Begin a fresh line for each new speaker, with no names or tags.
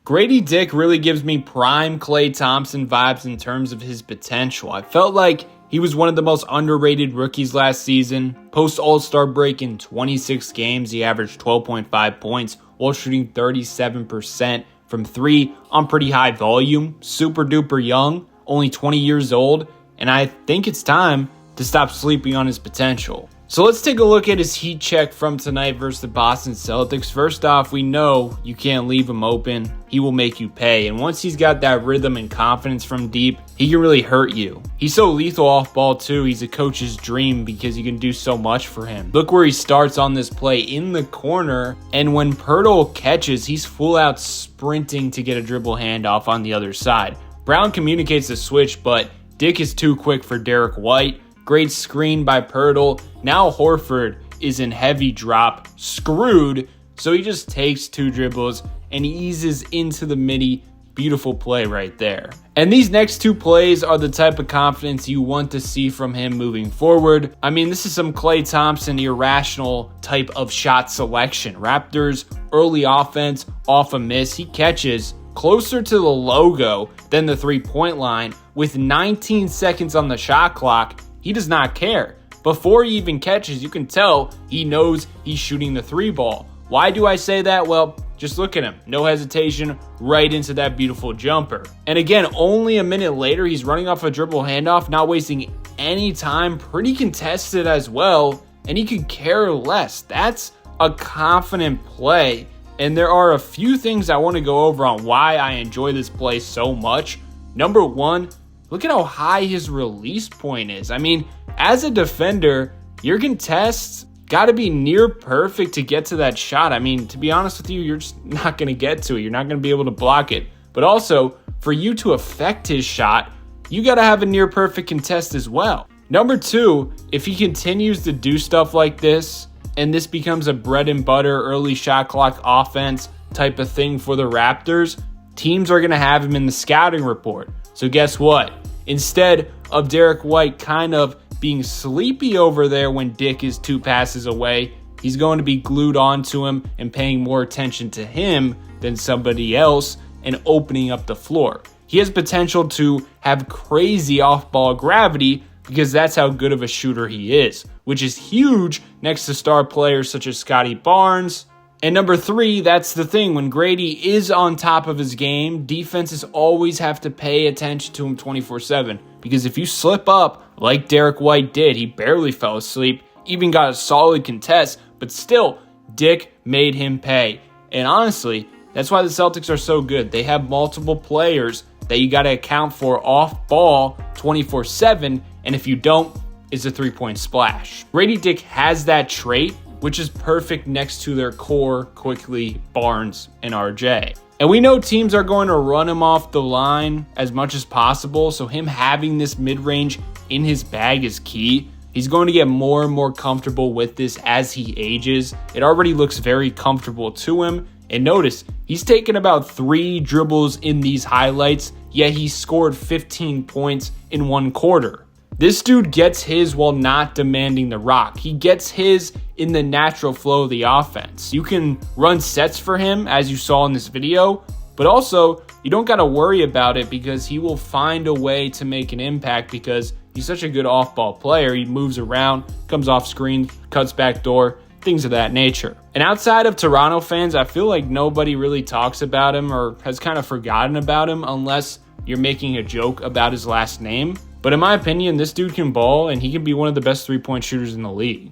Gradey Dick really gives me prime Klay Thompson vibes in terms of his potential. I felt like he was one of the most underrated rookies last season. Post All-Star break in 26 games, he averaged 12.5 points while shooting 37% from 3 on pretty high volume. Super duper young, only 20 years old, and I think it's time to stop sleeping on his potential. So let's take a look at his heat check from tonight versus the Boston Celtics. First off, we know you can't leave him open. He will make you pay. And once he's got that rhythm and confidence from deep, he can really hurt you. He's so lethal off ball too. He's a coach's dream because you can do so much for him. Look where he starts on this play in the corner. And when Pirtle catches, he's full out sprinting to get a dribble handoff on the other side. Brown communicates the switch, but Dick is too quick for Derek White. Great screen by Pirtle. Now Horford is in heavy drop, screwed, so he just takes 2 dribbles and eases into the midi. Beautiful play right there. And these next 2 plays are the type of confidence you want to see from him moving forward. I mean, this is some Klay Thompson irrational type of shot selection. Raptors early offense off a miss. He catches closer to the logo than the 3-point line with 19 seconds on the shot clock. He does not care. Before he even catches, you can tell he knows he's shooting the 3 ball. Why do I say that? Well, just look at him. No hesitation, right into that beautiful jumper. And again, only a minute later, he's running off a dribble handoff, not wasting any time, pretty contested as well, and he could care less. That's a confident play. And there are a few things I want to go over on why I enjoy this play so much. Number 1, look at how high his release point is. I mean, as a defender, your contests got to be near perfect to get to that shot. I mean, to be honest with you, you're just not going to get to it. You're not going to be able to block it. But also, for you to affect his shot, you got to have a near perfect contest as well. Number 2, if he continues to do stuff like this, and this becomes a bread and butter early shot clock offense type of thing for the Raptors, teams are going to have him in the scouting report. So guess what? Instead of Derek White kind of being sleepy over there when Dick is 2 passes away, he's going to be glued onto him and paying more attention to him than somebody else and opening up the floor. He has potential to have crazy off-ball gravity because that's how good of a shooter he is, which is huge next to star players such as Scotty Barnes. And number 3, that's the thing. When Gradey is on top of his game, defenses always have to pay attention to him 24/7. Because if you slip up, like Derek White did, he barely fell asleep, even got a solid contest, but still, Dick made him pay. And honestly, that's why the Celtics are so good. They have multiple players that you got to account for off ball 24/7, and if you don't, it's a 3-point splash. Gradey Dick has that trait, which is perfect next to their core, Quickly, Barnes, and RJ. And we know teams are going to run him off the line as much as possible, so him having this mid-range in his bag is key. He's going to get more and more comfortable with this as he ages. It already looks very comfortable to him. And notice, he's taken about 3 dribbles in these highlights, yet he scored 15 points in 1 quarter. This dude gets his while not demanding the rock. He gets his in the natural flow of the offense. You can run sets for him, as you saw in this video, but also you don't got to worry about it because he will find a way to make an impact because he's such a good off-ball player. He moves around, comes off screen, cuts back door, things of that nature. And outside of Toronto fans, I feel like nobody really talks about him or has kind of forgotten about him unless you're making a joke about his last name. But in my opinion, this dude can ball and he can be one of the best 3-point shooters in the league.